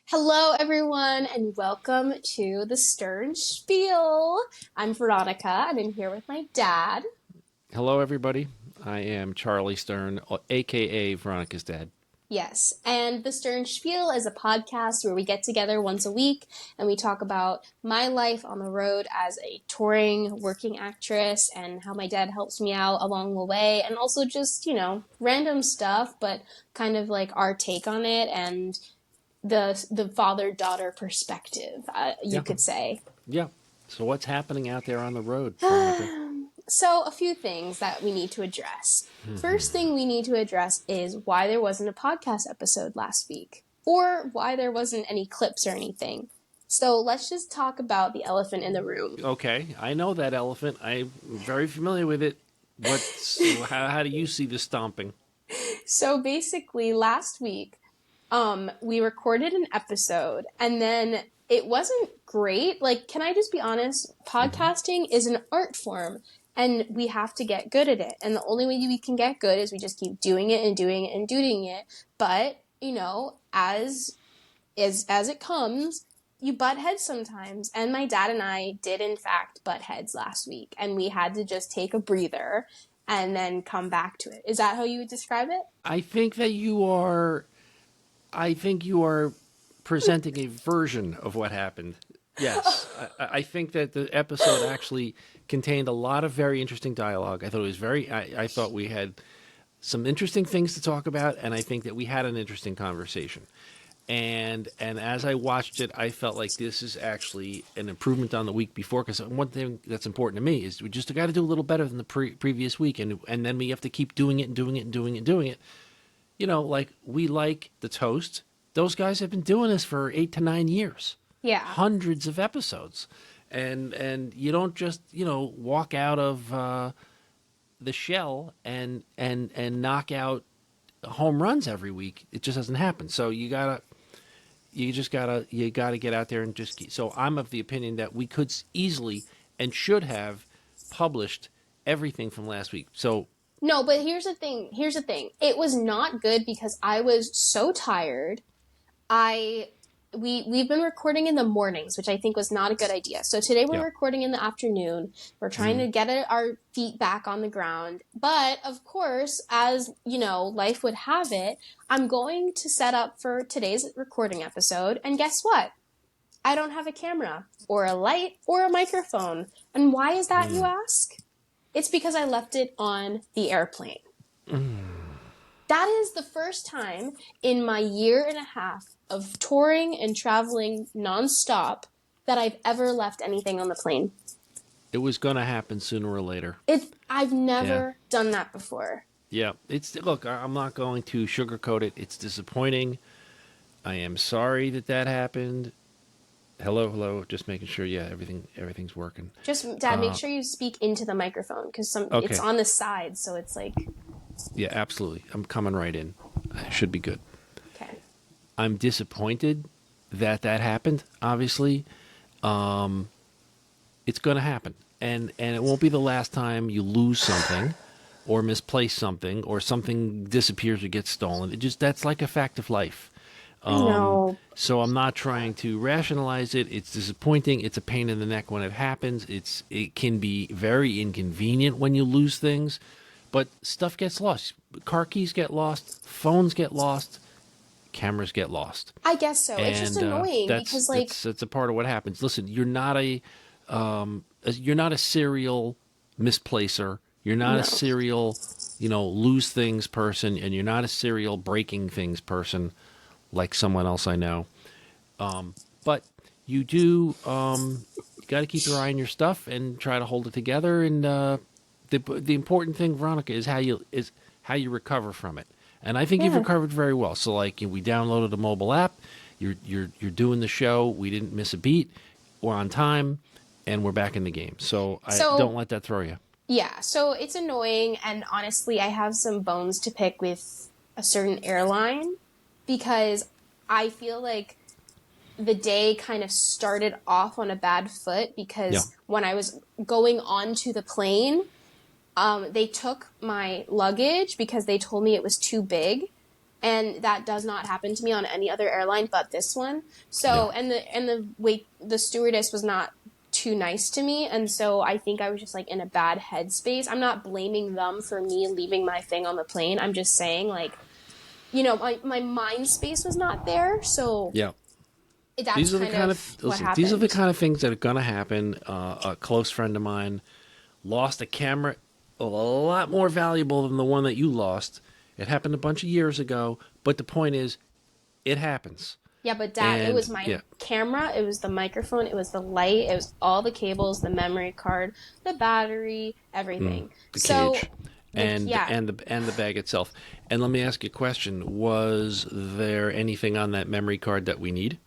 Hello, everyone, and welcome to the Stern Spiel. I'm Veronica, and I'm here with my dad. Hello, everybody. I am Charlie Stern, aka Veronica's dad. Yes, and the Stern Spiel is a podcast where we get together once a week and we talk about my life on the road as a touring working actress and how my dad helps me out along the way, and also just, random stuff, but kind of like our take on it and the father-daughter perspective, you Yeah, could say. yeah. So, what's happening out there on the road, Veronica? So, a few things that we need to address. First thing we need to address is why there wasn't a podcast episode last week, or why there wasn't any clips or anything. So, let's just talk about the elephant in the room. Okay, I know that elephant. I'm very familiar with it. How do you see the stomping? So, basically, last week, we recorded an episode and then it wasn't great. Like, can I just be honest? Podcasting is an art form and we have to get good at it. And the only way we can get good is we just keep doing it and doing it and doing it. But, as it comes, you butt heads sometimes. And my dad and I did in fact butt heads last week and we had to just take a breather and then come back to it. Is that how you would describe it? I think that you are. I think you are presenting a version of what happened. Yes, I think that the episode actually contained a lot of very interesting dialogue. I thought it was very. I thought we had some interesting things to talk about, and I think that we had an interesting conversation. And as I watched it, I felt like this is actually an improvement on the week before. Because one thing that's important to me is we just got to do a little better than the previous week, and then we have to keep doing it and doing it and doing it and doing it. Like we like the Toast. Those guys have been doing this for 8 to 9 years, Yeah. hundreds of episodes, and you don't just walk out of the shell and knock out home runs every week. It just doesn't happen. So you gotta get out there and just keep. So I'm of the opinion that we could easily and should have published everything from last week. So No, but here's the thing. It was not good because I was so tired. We've been recording in the mornings, which I think was not a good idea. So today we're yeah, recording in the afternoon. We're trying to get our feet back on the ground. But of course, as life would have it, I'm going to set up for today's recording episode. And guess what? I don't have a camera or a light or a microphone. And why is that, you ask? It's because I left it on the airplane. That is the first time in my year and a half of touring and traveling nonstop that I've ever left anything on the plane. it was gonna happen sooner or later. I've never done that before. Yeah, look. I'm not going to sugarcoat it. It's disappointing. I am sorry that happened. Hello. Just making sure. Yeah, everything's working. Just, Dad, make sure you speak into the microphone because Okay. it's on the side, so it's like... Yeah, absolutely. I'm coming right in. I should be good. Okay. I'm disappointed that happened. Obviously, it's going to happen, and it won't be the last time you lose something, or misplace something, or something disappears or gets stolen. That's like a fact of life. I know. So I'm not trying to rationalize it. It's disappointing. It's a pain in the neck when it happens. It can be very inconvenient when you lose things, but stuff gets lost. Car keys get lost. Phones get lost. Cameras get lost. I guess so. It's just annoying because, like... That's a part of what happens. Listen, you're not a serial misplacer. You're not a serial, lose things person, and you're not a serial breaking things person like someone else I know. But you do, you got to keep your eye on your stuff and try to hold it together. And the important thing, Veronica, is how you recover from it. And I think you've recovered very well. So, like, we downloaded a mobile app. You're doing the show. We didn't miss a beat. We're on time, and we're back in the game. So don't let that throw you. Yeah, so it's annoying, and honestly, I have some bones to pick with a certain airline because I feel like the day kind of started off on a bad foot because when I was going onto the plane, they took my luggage because they told me it was too big. And that does not happen to me on any other airline but this one. So, the stewardess was not too nice to me. And so I think I was just like in a bad headspace. I'm not blaming them for me leaving my thing on the plane. I'm just saying like, my mind space was not there. So Yeah. that's These are the kind of what happened. These are the kind of things that are going to happen. A close friend of mine lost a camera a lot more valuable than the one that you lost. It happened a bunch of years ago, but the point is, it happens. Yeah, but Dad, it was my camera, it was the microphone, it was the light, it was all the cables, the memory card, the battery, everything. The cage. And the bag itself. And let me ask you a question. Was there anything on that memory card that we need?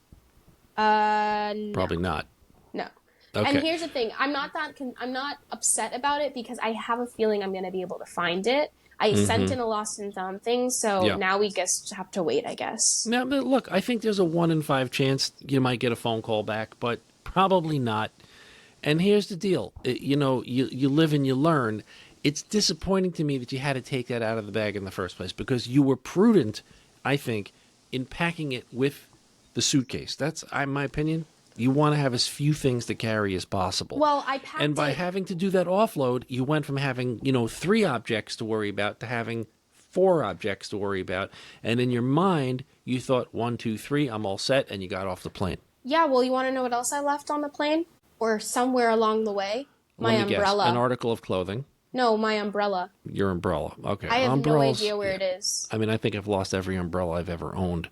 No. Probably not. No. Okay. And here's the thing. I'm not upset about it because I have a feeling I'm going to be able to find it. I sent in a lost and found thing, so now we just have to wait, I guess. Now, look, I think there's a 1 in 5 chance you might get a phone call back, but probably not. And here's the deal. You live and you learn. It's disappointing to me that you had to take that out of the bag in the first place because you were prudent, I think, in packing it with the suitcase. That's my opinion. You want to have as few things to carry as possible. Well, I packed And by having to do that offload, you went from having, 3 objects to worry about to having 4 objects to worry about. And in your mind, you thought 1, 2, 3, I'm all set, and you got off the plane. Yeah, well, you want to know what else I left on the plane? Or somewhere along the way? My umbrella. Guess. An article of clothing. No, my umbrella. Your umbrella. Okay. I have no idea where it is. I mean, I think I've lost every umbrella I've ever owned.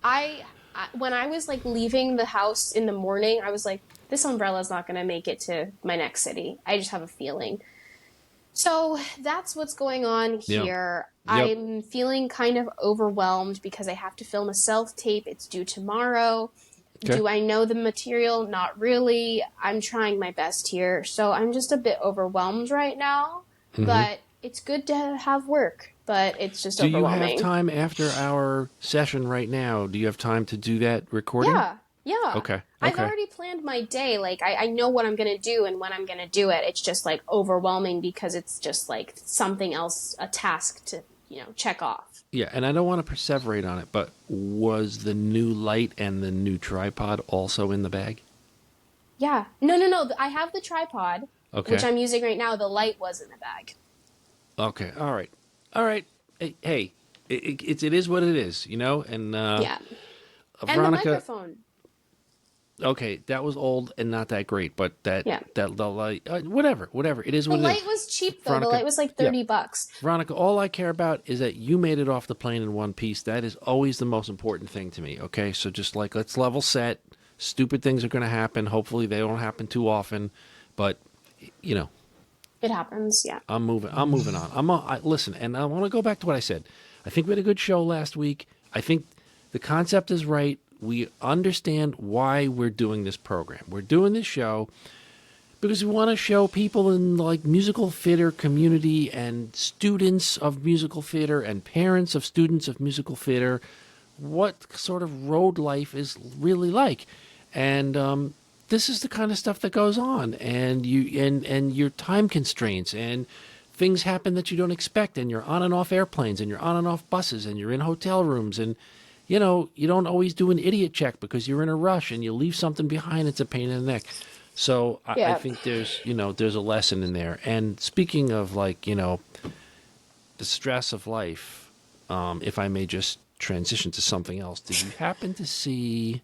When I was like leaving the house in the morning, I was like, this umbrella is not going to make it to my next city. I just have a feeling. So that's what's going on here. Yep. I'm feeling kind of overwhelmed because I have to film a self-tape. It's due tomorrow. Okay. Do I know the material? Not really. I'm trying my best here. So I'm just a bit overwhelmed right now. But it's good to have work. But it's just overwhelming. Do you have time after our session right now? Do you have time to do that recording? Yeah. Okay. I've already planned my day. Like, I know what I'm going to do and when I'm going to do it. It's just, like, overwhelming because it's just, like, something else, a task to, check off. Yeah, and I don't want to perseverate on it, but was the new light and the new tripod also in the bag? Yeah. No. I have the tripod, which I'm using right now. The light was in the bag. Okay. All right. Hey, it is what it is, and yeah. Veronica, and the microphone. Okay, that was old and not that great, but that light, whatever, it is what it is. The light was cheap though. Veronica, the light was like $30. Veronica, all I care about is that you made it off the plane in one piece. That is always the most important thing to me. Okay, so just like let's level set. Stupid things are going to happen. Hopefully, they don't happen too often, but it happens. Yeah. I'm moving on. Listen, and I want to go back to what I said. I think we had a good show last week. I think the concept is right. We understand why we're doing this program. We're doing this show because we want to show people in like musical theater community and students of musical theater and parents of students of musical theater what sort of road life is really like. And this is the kind of stuff that goes on, and your time constraints and things happen that you don't expect, and you're on and off airplanes, and you're on and off buses, and you're in hotel rooms, and you don't always do an idiot check because you're in a rush and you leave something behind. It's a pain in the neck. So I think there's a lesson in there. And speaking of the stress of life, if I may just transition to something else, did you happen to see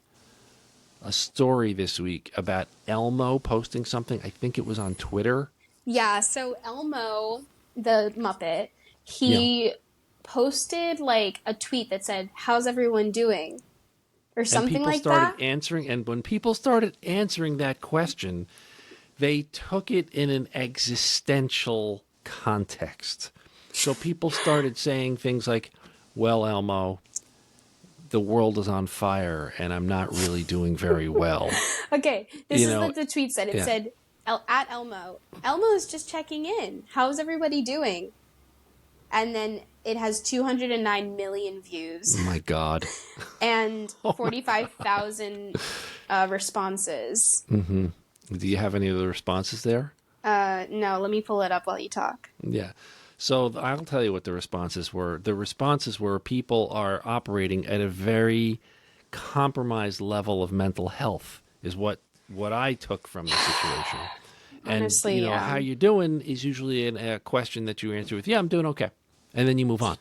a story this week about Elmo posting something? I think it was on Twitter. Yeah. So Elmo, the Muppet, he posted like a tweet that said, "How's everyone doing?" or something like that. And people started answering, and when people started answering that question, they took it in an existential context. So people started saying things like, "Well, Elmo, the world is on fire and I'm not really doing very well." Okay, this is what the tweet said. It said, at Elmo, "Elmo's just checking in. How's everybody doing?" And then it has 209 million views. Oh my God. And 45,000 responses. Mm-hmm. Do you have any of the responses there? No, let me pull it up while you talk. Yeah. So I'll tell you what the responses were. The responses were people are operating at a very compromised level of mental health is what I took from the situation. And, Honestly, yeah. how you doing is usually a question that you answer with, yeah, I'm doing okay. And then you move on.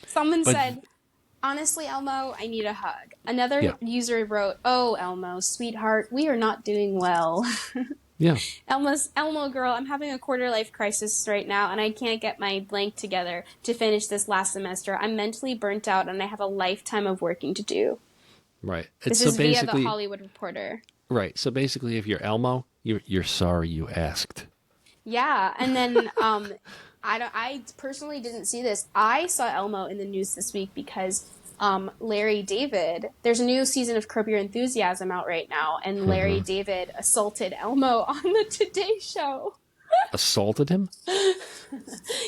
Someone But said, honestly, Elmo, I need a hug. Another yeah, user wrote, oh, Elmo, sweetheart, we are not doing well. yeah. Elmo girl, I'm having a quarter life crisis right now, and I can't get my blank together to finish this last semester. I'm mentally burnt out, and I have a lifetime of working to do. Right. This So is via the basically, Hollywood Reporter. right. So basically, if you're Elmo, you're sorry you asked. Yeah, and then I personally didn't see this. I saw Elmo in the news this week because Larry David. There's a new season of Curb Your Enthusiasm out right now, and Larry David assaulted Elmo on the Today Show. Assaulted him?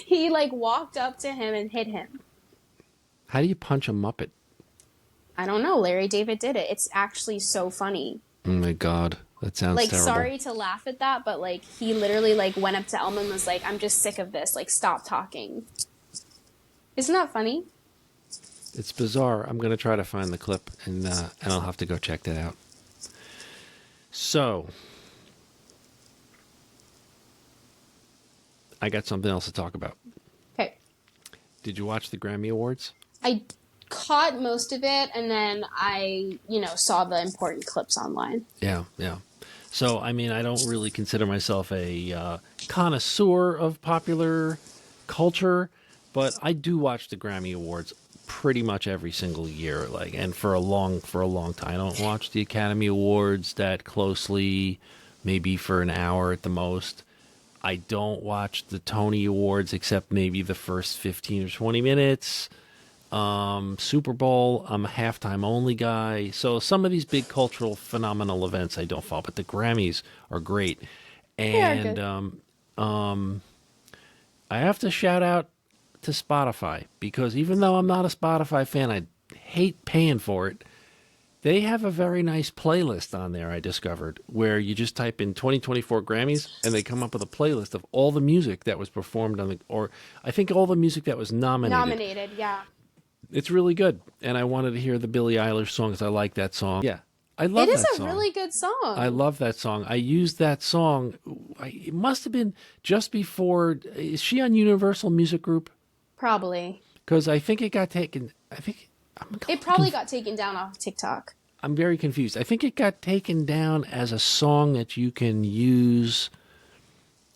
He walked up to him and hit him. How do you punch a Muppet? I don't know. Larry David did it. It's actually so funny. Oh my God, that sounds terrible. Sorry to laugh at that, but he literally went up to Elmo and was like, "I'm just sick of this. Stop talking." Isn't that funny? It's bizarre. I'm going to try to find the clip, and I'll have to go check that out. So, I got something else to talk about. Okay. Did you watch the Grammy Awards? I caught most of it, and then I, saw the important clips online. Yeah. So, I mean, I don't really consider myself a connoisseur of popular culture, but I do watch the Grammy Awards pretty much every single year, and for a long time. I don't watch the Academy Awards that closely, maybe for an hour at the most. I don't watch the Tony Awards except maybe the first 15 or 20 minutes. Super Bowl, I'm a halftime only guy. So some of these big cultural phenomenal events I don't follow, but the Grammys are great. And I have to shout out to Spotify, because even though I'm not a Spotify fan, I hate paying for it. They have a very nice playlist on there, I discovered, where you just type in 2024 Grammys and they come up with a playlist of all the music that was performed or I think all the music that was nominated. Nominated, yeah. It's really good. And I wanted to hear the Billie Eilish song because I like that song. Yeah. I love that song. It is a really good song. I love that song. I used that song. It must have been just before. Is she on Universal Music Group? Probably. Because I think it got taken. It probably got taken down off TikTok. I'm very confused. I think it got taken down as a song that you can use.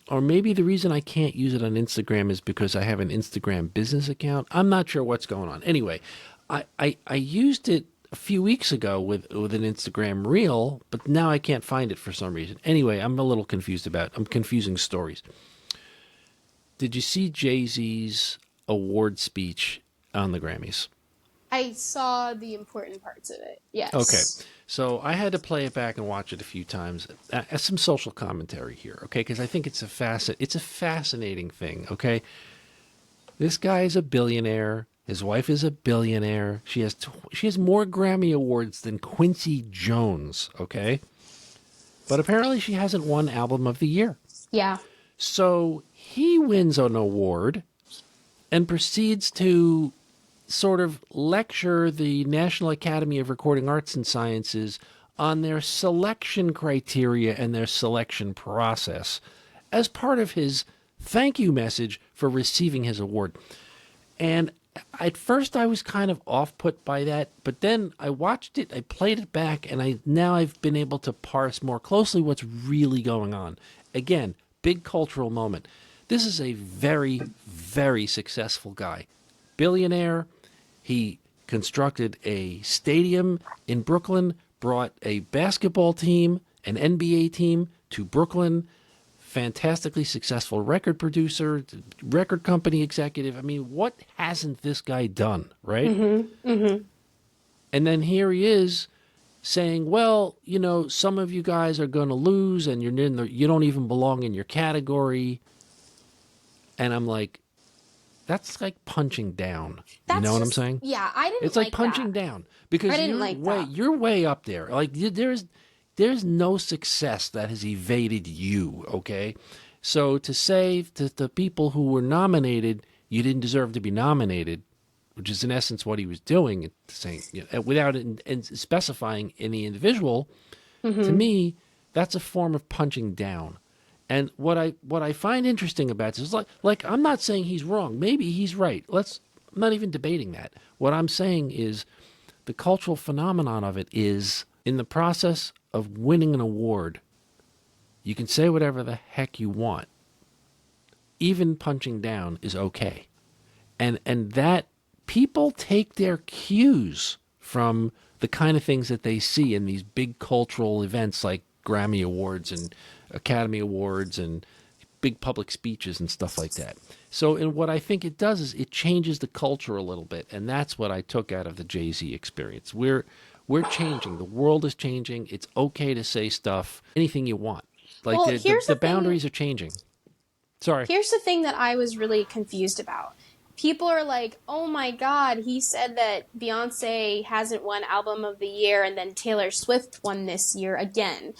Or maybe the reason I can't use it on Instagram is because I have an Instagram business account. I'm not sure what's going on. Anyway, I used it a few weeks ago with an Instagram reel, but now I can't find it for some reason. Anyway, I'm a little confused I'm confusing stories. Did you see Jay-Z's award speech on the Grammys? I saw the important parts of it, yes. Okay, so I had to play it back and watch it a few times as some social commentary here, okay? Because I think it's a fascinating thing, okay? This guy is a billionaire. His wife is a billionaire. She has more Grammy Awards than Quincy Jones, okay? But apparently she hasn't won Album of the Year. Yeah. So he wins an award and proceeds to sort of lecture the National Academy of Recording Arts and Sciences on their selection criteria and their selection process as part of his thank you message for receiving his award. And at first I was kind of off-put by that, but then I watched it, I played it back, and now I've been able to parse more closely what's really going on. Again, big cultural moment. This is a very, very successful guy. Billionaire. He constructed a stadium in Brooklyn, brought a basketball team, an NBA team to Brooklyn, fantastically successful record producer, record company executive. I mean, what hasn't this guy done, right? Mm-hmm, mm-hmm. And then here he is saying, well, some of you guys are going to lose and you don't even belong in your category. And I'm like, that's like punching down. You know what I'm saying? Yeah, I didn't. It's like punching down because you're way up there. Like there's no success that has evaded you. Okay, so to say to the people who were nominated, you didn't deserve to be nominated, which is in essence what he was doing, saying, without and specifying any individual, to me, that's a form of punching down. And what I find interesting about this is like I'm not saying he's wrong. Maybe he's right. I'm not even debating that. What I'm saying is the cultural phenomenon of it is in the process of winning an award, you can say whatever the heck you want. Even punching down is okay. And that people take their cues from the kind of things that they see in these big cultural events like Grammy Awards and Academy Awards and big public speeches and stuff like that. So, and what I think it does is it changes the culture a little bit, and that's what I took out of the Jay-Z experience. We're changing. The world is changing. It's okay to say stuff, anything you want. Like Well, the boundaries are changing. Sorry. Here's the thing that I was really confused about. People are like, oh my God, he said that Beyonce hasn't won Album of the Year and then Taylor Swift won this year again.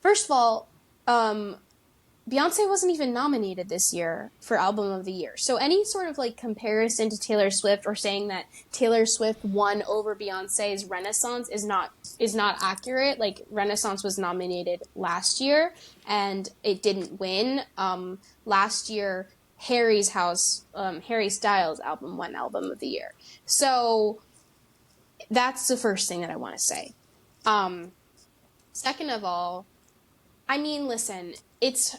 First of all, Beyonce wasn't even nominated this year for Album of the Year. So any sort of like comparison to Taylor Swift or saying that Taylor Swift won over Beyonce's Renaissance is not accurate. Like Renaissance was nominated last year and it didn't win. Last year, Harry Styles' album won Album of the Year. So that's the first thing that I want to say. Second of all, I mean, listen, it's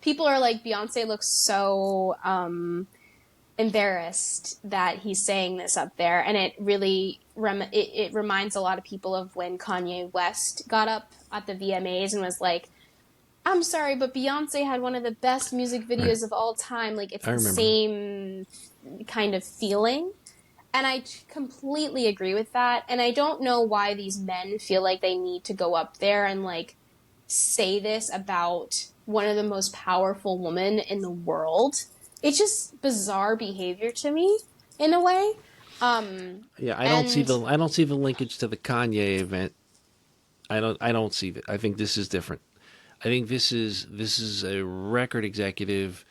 people are like, Beyonce looks so embarrassed that he's saying this up there, and it really it reminds a lot of people of when Kanye West got up at the VMAs and was like, I'm sorry, but Beyonce had one of the best music videos of all time. Like, it's the same kind of feeling. And I completely agree with that. And I don't know why these men feel like they need to go up there and, like, say this about one of the most powerful women in the world. It's just bizarre behavior to me, in a way. Yeah, I don't see the linkage to the Kanye event. I don't see it. I think this is different. I think this is a record executive,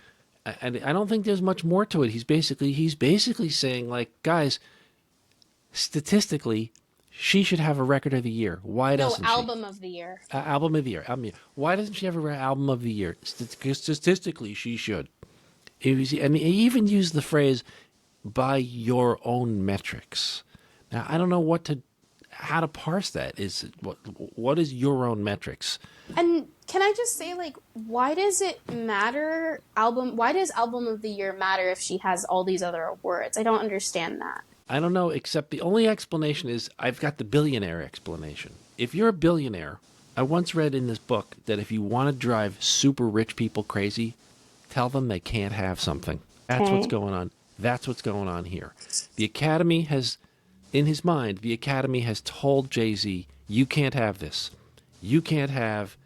and I don't think there's much more to it. He's basically saying, like, guys, statistically, she should have a record of the year. Why doesn't she? Album of the year. Album of the year. Why doesn't she have an album of the year? Statistically, she should. And he even used the phrase, by your own metrics. Now, I don't know how to parse that. What is your own metrics? And can I just say, like, why does it matter? Why does Album of the Year matter if she has all these other awards? I don't understand that. I don't know, except the only explanation is I've got the billionaire explanation. If you're a billionaire, I once read in this book that if you want to drive super rich people crazy, tell them they can't have something. That's what's going on. That's what's going on here. The Academy has, in his mind, the Academy has told Jay-Z, you can't have this. You can't have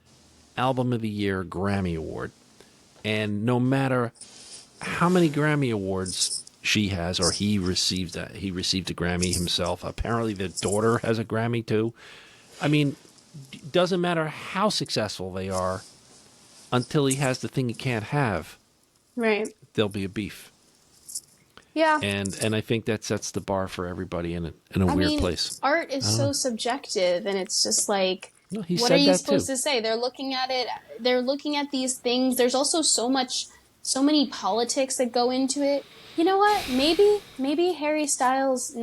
Album of the Year Grammy Award. And no matter how many Grammy Awards she has, or he received a Grammy himself. Apparently the daughter has a Grammy too. I mean, doesn't matter how successful they are, until he has the thing he can't have. Right. There'll be a beef. Yeah. And I think that sets the bar for everybody in a weird place. Art is so subjective, and it's just like, no, what are you supposed to say? They're looking at it. They're looking at these things. There's also so many politics that go into it. You know what? Maybe Harry Styles,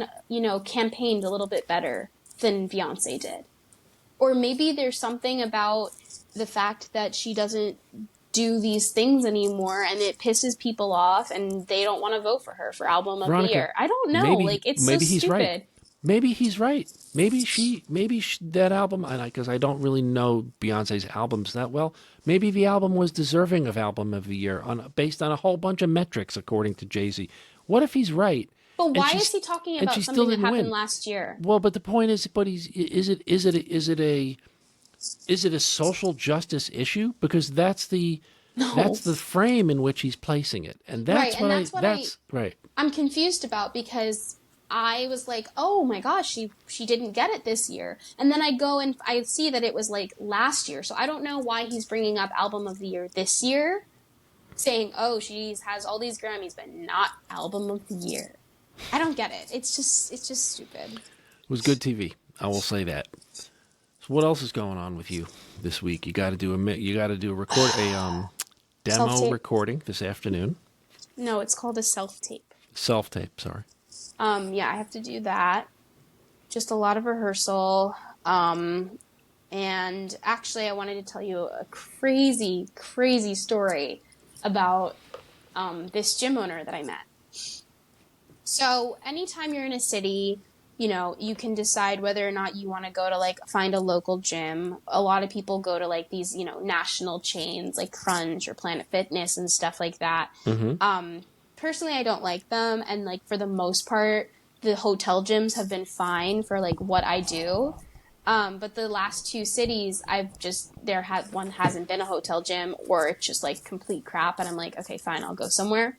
campaigned a little bit better than Beyonce did. Or maybe there's something about the fact that she doesn't do these things anymore and it pisses people off and they don't want to vote for her for Album of the Year. I don't know. It's so stupid. Right. Maybe he's right. Maybe that album, because I don't really know Beyonce's albums that well. Maybe the album was deserving of Album of the Year based on a whole bunch of metrics, according to Jay-Z. What if he's right? But why is he talking about something that happened last year? Well, but the point is, is it a social justice issue? Because that's the frame in which he's placing it, and that's right. I'm confused about, because I was like, oh my gosh, she didn't get it this year. And then I go and I see that it was like last year. So I don't know why he's bringing up Album of the Year this year. saying, oh, she has all these Grammys, but not album of the year. I don't get it. It's just stupid. It was good TV. I will say that. So what else is going on with you this week? You got to do a demo Self-tape? recording this afternoon. No, it's called a self-tape. Self-tape, sorry. Yeah, I have to do that. Just a lot of rehearsal. And actually, I wanted to tell you a crazy, crazy story about this gym owner that I met. So anytime you're in a city, you know, you can decide whether or not you want to go to, like, find a local gym. A lot of people go to, like, these, you know, national chains like Crunch or Planet Fitness and stuff like that. Personally, I don't like them. And, like, for the most part, the hotel gyms have been fine for, like, what I do. But the last two cities, one hasn't been a hotel gym, or it's just like complete crap. And I'm like, okay, fine, I'll go somewhere.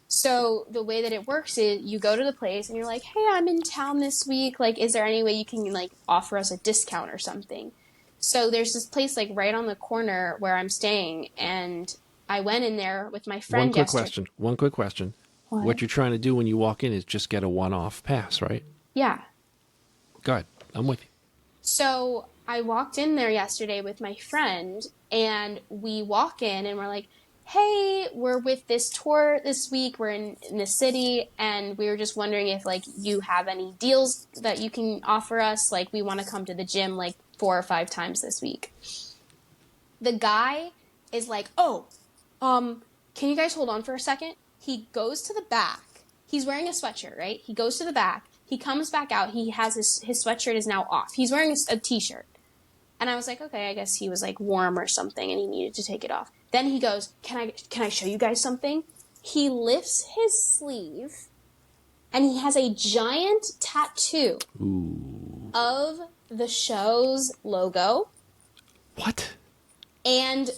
So the way that it works is you go to the place and you're like, hey, I'm in town this week. Like, is there any way you can, like, offer us a discount or something? So there's this place, like, right on the corner where I'm staying. And I went in there with my friend yesterday. One quick question. What you're trying to do when you walk in is just get a one-off pass, right? Yeah. Go ahead. I'm with you. So I walked in there yesterday with my friend, and we walk in and we're like, hey, we're with this tour this week. We're in the city, and we were just wondering if, like, you have any deals that you can offer us. Like, we want to come to the gym, like, 4 or 5 times this week. The guy is like, can you guys hold on for a second? He goes to the back. He's wearing a sweatshirt, right? He goes to the back. He comes back out. He has his sweatshirt is now off. He's wearing a t-shirt. And I was like, okay, I guess he was, like, warm or something and he needed to take it off. Then he goes, can I show you guys something? He lifts his sleeve and he has a giant tattoo of the show's logo. What? And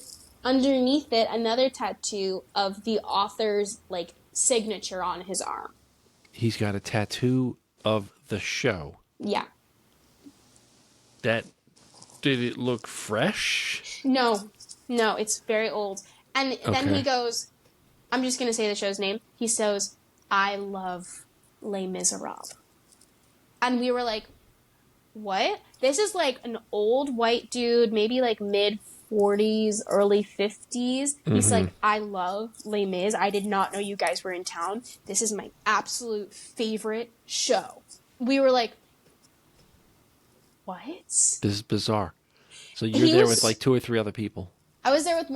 underneath it, another tattoo of the author's, like, signature on his arm. He's got a tattoo of the show. Yeah. Did it look fresh? No, it's very old. And then he goes, I'm just going to say the show's name. He says, I love Les Miserables. And we were like, what? This is like an old white dude, maybe like mid-40s, early 50s. He's like, I love Les Mis. I did not know you guys were in town. This is my absolute favorite show. We were like, what? This is bizarre. So you're there with like 2 or 3 other people. I was there with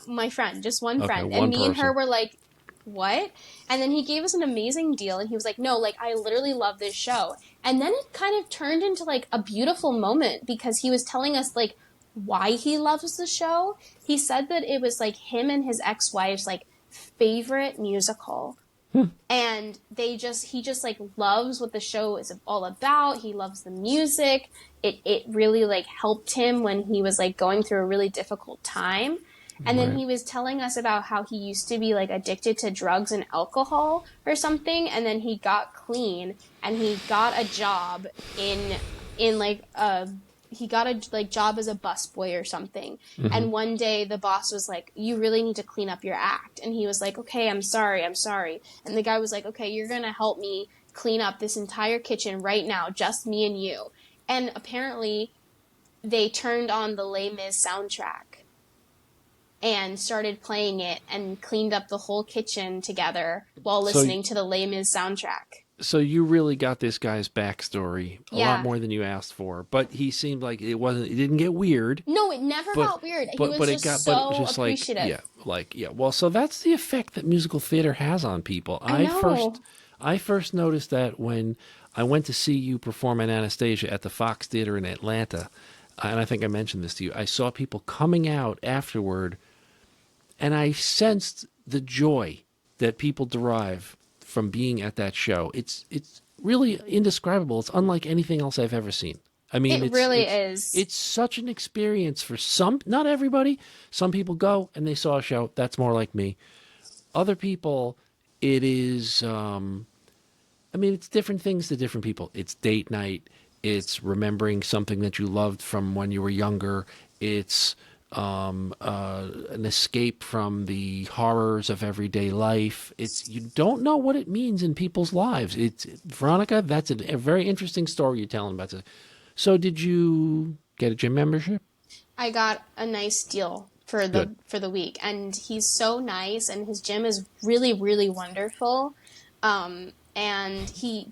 my friend, just one friend. One and me person. And her were like, what? And then he gave us an amazing deal, and he was like, no, like, I literally love this show. And then it kind of turned into, like, a beautiful moment, because he was telling us, like, why he loves the show. He said that it was, like, him and his ex-wife's, like, favorite musical. And he just like loves what the show is all about. He loves the music. It really, like, helped him when he was, like, going through a really difficult time. And then he was telling us about how he used to be, like, addicted to drugs and alcohol or something, and then he got clean and he got a job he got a, like, job as a busboy or something. And one day the boss was like, you really need to clean up your act. And he was like, okay, I'm sorry. And the guy was like, okay, you're going to help me clean up this entire kitchen right now, just me and you. And apparently they turned on the Les Mis soundtrack and started playing it and cleaned up the whole kitchen together while listening to the Les Mis soundtrack. So you really got this guy's backstory a lot more than you asked for, but he seemed like it didn't get weird. No, it never got weird. He was just so appreciative. Well, so that's the effect that musical theater has on people. I know. I first noticed that when I went to see you perform in Anastasia at the Fox Theater in Atlanta, and I think I mentioned this to you. I saw people coming out afterward, and I sensed the joy that people derive from being at that show. It's really indescribable. It's unlike anything else I've ever seen. I mean, it really is. It's such an experience for some, not everybody. Some people go and they saw a show. That's more like me. Other people, it is, it's different things to different people. It's date night. It's remembering something that you loved from when you were younger. It's an escape from the horrors of everyday life. You don't know what it means in people's lives. It's Veronica. That's a very interesting story you're telling about this. So, did you get a gym membership? I got a nice deal Good. for the week, and he's so nice, and his gym is really, really wonderful. And he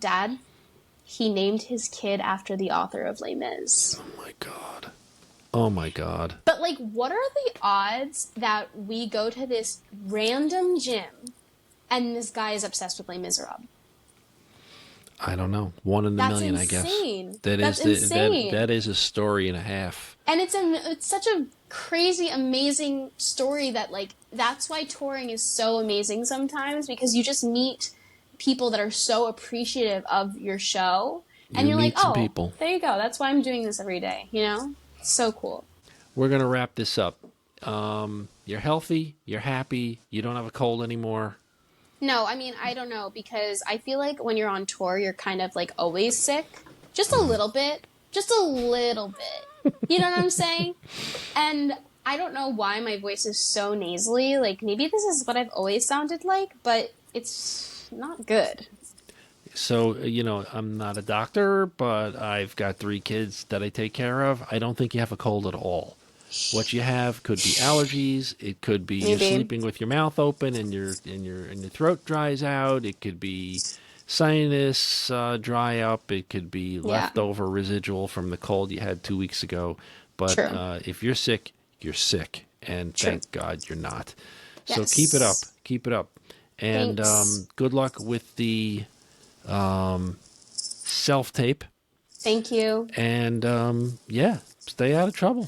named his kid after the author of Les Mis. Oh my god. Oh my god. But like, what are the odds that we go to this random gym and this guy is obsessed with Les Miserables? I don't know. One in a That's million, insane. I guess. That's insane. That is a story and a half. And it's such a crazy, amazing story that like that's why touring is so amazing sometimes, because you just meet people that are so appreciative of your show, and you're like, oh, people. There you go. That's why I'm doing this every day. You know, it's so cool. We're gonna wrap this up. You're healthy. You're happy. You don't have a cold anymore. No, I mean, I don't know, because I feel like when you're on tour, you're kind of like always sick. Just a little bit. Just a little bit. You know what I'm saying? And I don't know why my voice is so nasally. Like, maybe this is what I've always sounded like, but it's not good. So, I'm not a doctor, but I've got 3 kids that I take care of. I don't think you have a cold at all. What you have could be allergies. It could be you're sleeping with your mouth open and your throat dries out. It could be sinus dry up. It could be leftover residual from the cold you had 2 weeks ago. But if you're sick, you're sick, and thank God you're not. So keep it up. Keep it up. And good luck with the self-tape. Thank you. And stay out of trouble.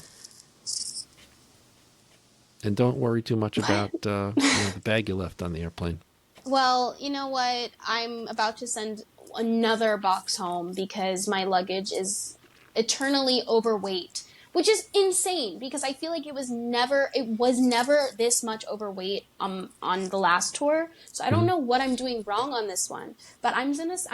And don't worry too much about the bag you left on the airplane. Well, you know what? I'm about to send another box home because my luggage is eternally overweight, which is insane because I feel like it was never this much overweight on the last tour. So I don't know what I'm doing wrong on this one, but I'm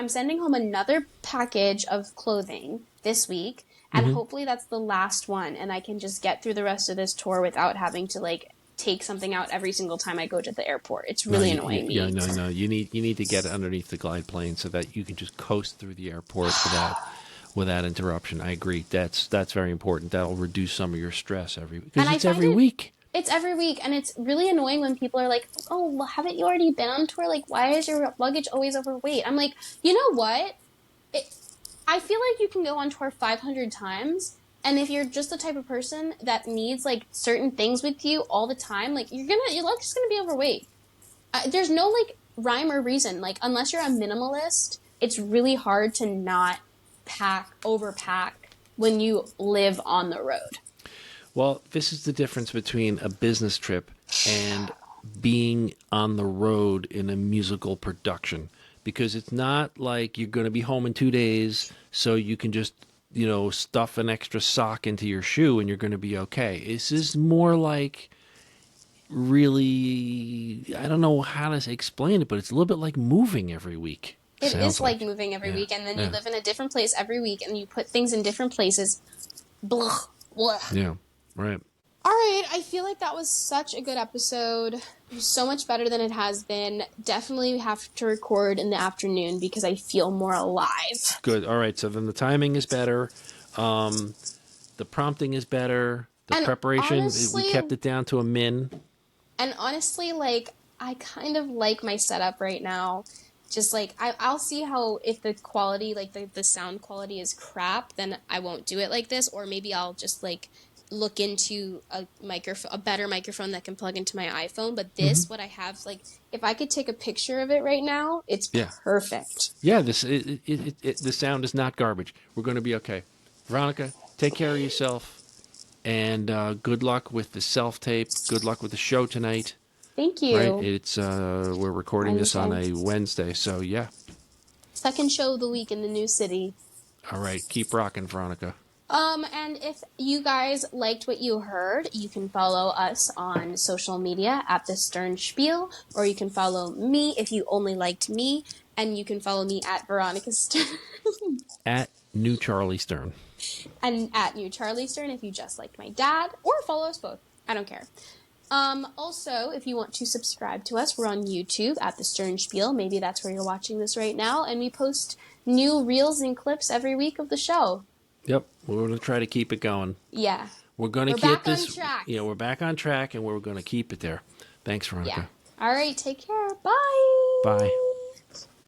sending home another package of clothing this week. And hopefully that's the last one, and I can just get through the rest of this tour without having to like take something out every single time I go to the airport. It's really annoying me. Yeah, no. You need to get underneath the glide plane so that you can just coast through the airport without interruption. I agree. That's very important. That'll reduce some of your stress because it's every week. It's every week, and it's really annoying when people are like, "Oh, well, haven't you already been on tour? Like, why is your luggage always overweight?" I'm like, you know what? I feel like you can go on tour 500 times, and if you're just the type of person that needs like certain things with you all the time, like your luggage is gonna be overweight. There's no like rhyme or reason. Like unless you're a minimalist, it's really hard to not overpack when you live on the road. Well, this is the difference between a business trip and being on the road in a musical production. Because it's not like you're going to be home in 2 days, so you can just, stuff an extra sock into your shoe and you're going to be okay. This is more like really, I don't know how to explain it, but it's a little bit like moving every week. It is like moving every week, and then you live in a different place every week, and you put things in different places. Blah, blah. Yeah, right. All right, I feel like that was such a good episode. It was so much better than it has been. Definitely have to record in the afternoon because I feel more alive. Good. All right, so then the timing is better. The prompting is better. The preparation, honestly, we kept it down to a min. And honestly, like, I kind of like my setup right now. Just like, I'll see how, if the quality, like the sound quality is crap, then I won't do it like this. Or maybe I'll just like look into a better microphone that can plug into my iPhone. But this, what I have, like, if I could take a picture of it right now, it's perfect. Yeah, the sound is not garbage. We're going to be okay. Veronica, take care of yourself, and good luck with the self-tape. Good luck with the show tonight. Thank you. Right, it's we're recording this on a Wednesday, so yeah. Second show of the week in the new city. All right, keep rocking, Veronica. And if you guys liked what you heard, you can follow us on social media at the Stern Spiel, or you can follow me if you only liked me, and you can follow me at Veronica Stern. At New Charlie Stern. And at New Charlie Stern if you just liked my dad, or follow us both. I don't care. Also, if you want to subscribe to us, we're on YouTube at the Stern Spiel. Maybe that's where you're watching this right now. And we post new reels and clips every week of the show. Yep, we're going to try to keep it going. Yeah. We're going to We're get back on this. track. Yeah, we're back on track, and we're going to keep it there. Thanks, Veronica. Yeah. All right, take care. Bye. Bye.